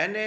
NA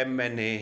MNA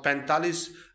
45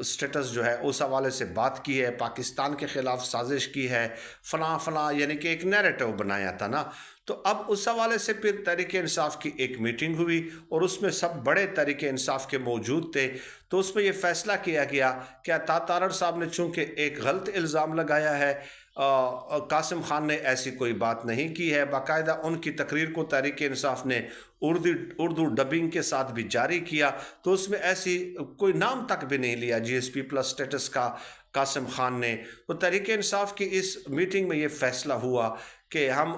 status جو ہے اس حوالے سے بات کی ہے، پاکستان کے خلاف سازش کی ہے، فلاں فلاں، یعنی کہ ایک نیریٹو بنایا تھا نا۔ تو اب اس حوالے سے پھر تحریک انصاف کی ایک میٹنگ ہوئی اور اس میں سب بڑے تحریک انصاف کے موجود تھے۔ تو اس میں یہ فیصلہ کیا گیا کہ عطا تارڑ صاحب نے چونکہ ایک غلط الزام لگایا ہے، قاسم خان نے ایسی کوئی بات نہیں کی ہے، باقاعدہ ان کی تقریر کو تحریک انصاف نے اردو ڈبنگ کے ساتھ بھی جاری کیا، تو اس میں ایسی کوئی نام تک بھی نہیں لیا جی ایس پی پلس سٹیٹس کا قاسم خان نے۔ تو تحریک انصاف کی اس میٹنگ میں یہ فیصلہ ہوا کہ ہم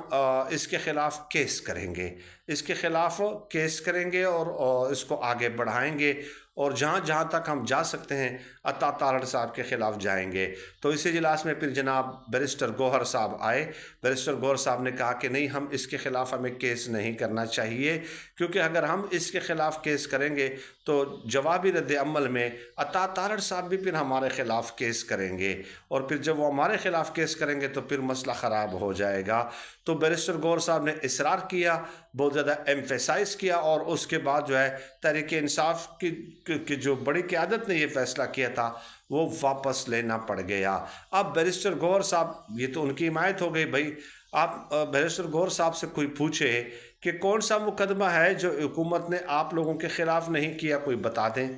اس کے خلاف کیس کریں گے، اس کے خلاف کیس کریں گے اور اس کو آگے بڑھائیں گے، اور جہاں جہاں تک ہم جا سکتے ہیں عطا تارڑ صاحب کے خلاف جائیں گے۔ تو اس اجلاس میں پھر جناب بیرسٹر گوہر صاحب آئے۔ بیرسٹر گوہر صاحب نے کہا کہ نہیں، ہم اس کے خلاف ہمیں کیس نہیں کرنا چاہیے، کیونکہ اگر ہم اس کے خلاف کیس کریں گے تو جوابی رد عمل میں عطا تارڑ صاحب بھی پھر ہمارے خلاف کیس کریں گے، اور پھر جب وہ ہمارے خلاف کیس کریں گے تو پھر مسئلہ خراب ہو جائے گا۔ تو بیرسٹر گوہر صاحب نے اصرار کیا، بہت زیادہ ایمفیسائز کیا، اور اس کے بعد جو ہے تحریک انصاف کی جو بڑی قیادت نے یہ فیصلہ کیا تھا وہ واپس لینا پڑ گیا۔ اب بیرسٹر گوہر صاحب، یہ تو ان کی حمایت ہو گئی بھائی، آپ بیرسٹر گوہر صاحب سے کوئی پوچھے کہ کون سا مقدمہ ہے جو حکومت نے آپ لوگوں کے خلاف نہیں کیا، کوئی بتا دیں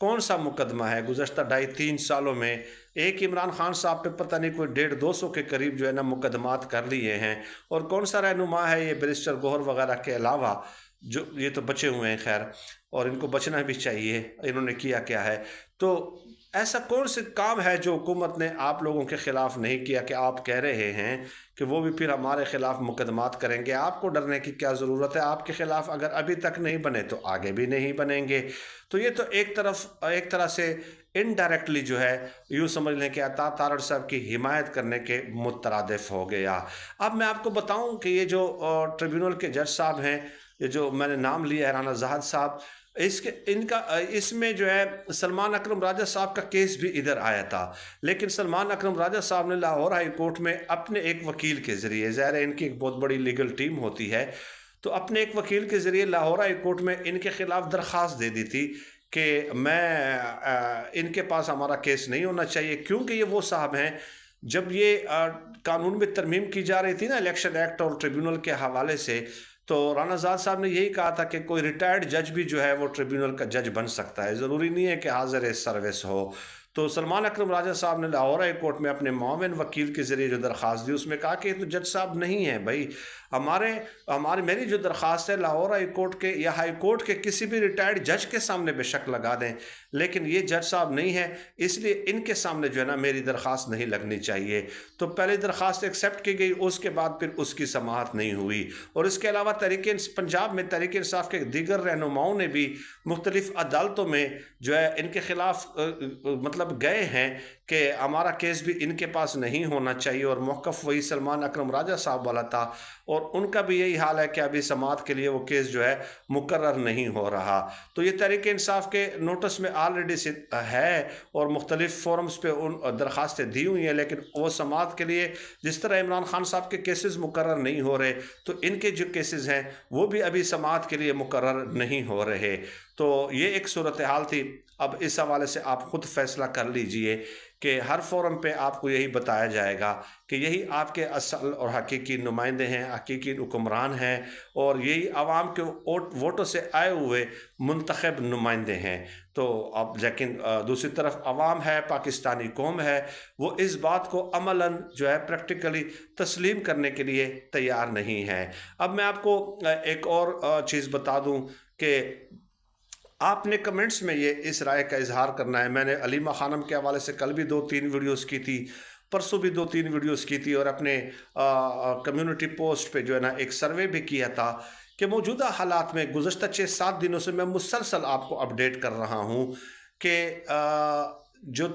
کون سا مقدمہ ہے۔ گزشتہ 2.5-3 سالوں میں ایک عمران خان صاحب پہ پتہ نہیں کوئی 150-200 کے قریب جو ہے نا مقدمات کر لیے ہیں، اور کون سا رہنما ہے یہ بیرسٹر گوہر وغیرہ کے علاوہ جو یہ تو بچے ہوئے ہیں، خیر، اور ان کو بچنا بھی چاہیے، انہوں نے کیا کیا ہے۔ تو ایسا کون سے کام ہے جو حکومت نے آپ لوگوں کے خلاف نہیں کیا کہ آپ کہہ رہے ہیں کہ وہ بھی پھر ہمارے خلاف مقدمات کریں گے؟ آپ کو ڈرنے کی کیا ضرورت ہے؟ آپ کے خلاف اگر ابھی تک نہیں بنے تو آگے بھی نہیں بنیں گے۔ تو یہ تو ایک طرح سے انڈائریکٹلی جو ہے یوں سمجھ لیں کہ عطا تارڑ صاحب کی حمایت کرنے کے مترادف ہو گیا۔ اب میں آپ کو بتاؤں کہ یہ جو ٹریبیونل کے جج صاحب ہیں، یہ جو میں نے نام لیا ہے رانا زاہد صاحب، اس میں جو ہے سلمان اکرم راجہ صاحب کا کیس بھی ادھر آیا تھا، لیکن سلمان اکرم راجہ صاحب نے لاہور ہائی کورٹ میں اپنے ایک وکیل کے ذریعے، ظاہر ہے ان کی ایک بہت بڑی لیگل ٹیم ہوتی ہے، تو اپنے ایک وکیل کے ذریعے لاہور ہائی کورٹ میں ان کے خلاف درخواست دے دی تھی کہ ان کے پاس ہمارا کیس نہیں ہونا چاہیے، کیونکہ یہ وہ صاحب ہیں جب یہ قانون میں ترمیم کی جا رہی تھی نا الیکشن ایکٹ اور ٹریبیونل کے حوالے سے، تو رانا زاہد صاحب نے یہی کہا تھا کہ کوئی ریٹائرڈ جج بھی جو ہے وہ ٹریبیونل کا جج بن سکتا ہے، ضروری نہیں ہے کہ حاضر سروس ہو۔ تو سلمان اکرم راجہ صاحب نے لاہور ہائی کورٹ میں اپنے معاون وکیل کے ذریعے جو درخواست دی، اس میں کہا کہ یہ تو جج صاحب نہیں ہیں بھائی، میری جو درخواست ہے لاہور ہائی کورٹ کے یا ہائی کورٹ کے کسی بھی ریٹائرڈ جج کے سامنے بے شک لگا دیں، لیکن یہ جج صاحب نہیں ہے، اس لیے ان کے سامنے جو ہے نا میری درخواست نہیں لگنی چاہیے۔ تو پہلی درخواست ایکسیپٹ کی گئی، اس کے بعد پھر اس کی سماعت نہیں ہوئی۔ اور اس کے علاوہ پنجاب میں تحریک انصاف کے دیگر رہنماؤں نے بھی مختلف عدالتوں میں جو ہے ان کے خلاف مطلب گئے ہیں کہ ہمارا کیس بھی ان کے پاس نہیں ہونا چاہیے، اور موقف وہی سلمان اکرم راجہ صاحب والا تھا، اور ان کا بھی یہی حال ہے کہ ابھی سماعت کے لیے وہ کیس جو ہے مقرر نہیں ہو رہا۔ تو یہ تحریک انصاف کے نوٹس میں آلریڈی ہے، اور مختلف فورمز پہ ان درخواستیں دی ہوئی ہیں، لیکن وہ سماعت کے لیے جس طرح عمران خان صاحب کے کیسز مقرر نہیں ہو رہے، تو ان کے جو کیسز ہیں وہ بھی ابھی سماعت کے لیے مقرر نہیں ہو رہے۔ تو یہ ایک صورتحال تھی۔ اب اس حوالے سے آپ خود فیصلہ کر لیجئے کہ ہر فورم پہ آپ کو یہی بتایا جائے گا کہ یہی آپ کے اصل اور حقیقی نمائندے ہیں، حقیقی حکمران ہیں، اور یہی عوام کے ووٹوں سے آئے ہوئے منتخب نمائندے ہیں۔ تو اب لیکن دوسری طرف عوام ہے، پاکستانی قوم ہے، وہ اس بات کو عملاً جو ہے پریکٹیکلی تسلیم کرنے کے لیے تیار نہیں ہے۔ اب میں آپ کو ایک اور چیز بتا دوں کہ آپ نے کمنٹس میں یہ اس رائے کا اظہار کرنا ہے۔ میں نے علیمہ خانم کے حوالے سے کل بھی 2-3 ویڈیوز کی تھی، پرسوں بھی 2-3 ویڈیوز کی تھی، اور اپنے کمیونٹی پوسٹ پہ جو ہے نا ایک سروے بھی کیا تھا کہ موجودہ حالات میں گزشتہ 6-7 دنوں سے میں مسلسل آپ کو اپڈیٹ کر رہا ہوں کہ جو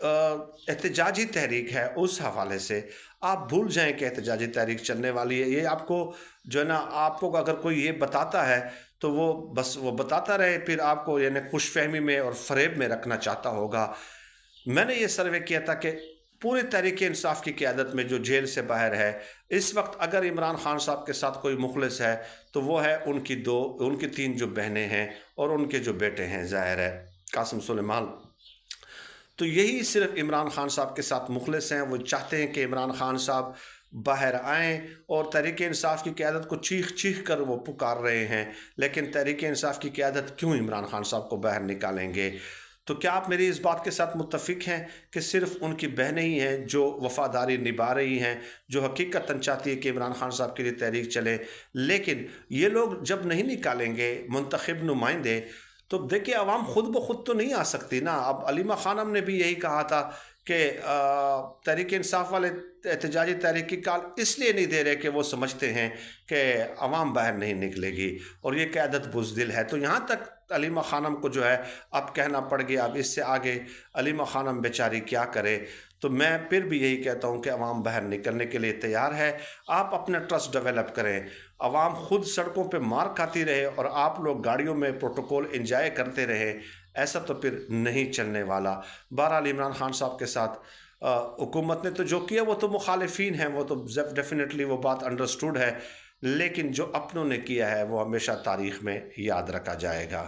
احتجاجی تحریک ہے اس حوالے سے آپ بھول جائیں کہ احتجاجی تحریک چلنے والی ہے۔ یہ آپ کو جو ہے نا، آپ کو اگر کوئی یہ بتاتا ہے تو وہ بس وہ بتاتا رہے، پھر آپ کو یعنی خوش فہمی میں اور فریب میں رکھنا چاہتا ہوگا۔ میں نے یہ سروے کیا تھا کہ پوری تحریک انصاف کی قیادت میں جو جیل سے باہر ہے اس وقت، اگر عمران خان صاحب کے ساتھ کوئی مخلص ہے تو وہ ہے ان کی 3 جو بہنیں ہیں اور ان کے جو بیٹے ہیں، ظاہر ہے قاسم سلیمان تو یہی صرف عمران خان صاحب کے ساتھ مخلص ہیں، وہ چاہتے ہیں کہ عمران خان صاحب باہر آئیں، اور تحریک انصاف کی قیادت کو چیخ چیخ کر وہ پکار رہے ہیں، لیکن تحریک انصاف کی قیادت کیوں عمران خان صاحب کو باہر نکالیں گے؟ تو کیا آپ میری اس بات کے ساتھ متفق ہیں کہ صرف ان کی بہنیں ہی ہیں جو وفاداری نبھا رہی ہیں، جو حقیقتاً چاہتی ہے کہ عمران خان صاحب کے لیے تحریک چلے؟ لیکن یہ لوگ جب نہیں نکالیں گے منتخب نمائندے، تو دیکھیں عوام خود بخود تو نہیں آ سکتی نا۔ اب علیمہ خانم نے بھی یہی کہا تھا کہ تحریک انصاف والے احتجاجی تحریکی کال اس لیے نہیں دے رہے کہ وہ سمجھتے ہیں کہ عوام باہر نہیں نکلے گی، اور یہ قیادت بزدل ہے۔ تو یہاں تک علیمہ خانم کو جو ہے اب کہنا پڑ گیا، اب اس سے آگے علیمہ خانم بیچاری کیا کرے؟ تو میں پھر بھی یہی کہتا ہوں کہ عوام باہر نکلنے کے لیے تیار ہے۔ آپ اپنا ٹرسٹ ڈیولپ کریں، عوام خود سڑکوں پہ مار کھاتی رہے اور آپ لوگ گاڑیوں میں پروٹوکول انجوائے کرتے رہے، ایسا تو پھر نہیں چلنے والا۔ بہرحال عمران خان صاحب کے ساتھ حکومت نے تو جو کیا وہ تو مخالفین ہیں، وہ تو ڈیفینیٹلی وہ بات انڈرسٹوڈ ہے، لیکن جو اپنوں نے کیا ہے وہ ہمیشہ تاریخ میں یاد رکھا جائے گا۔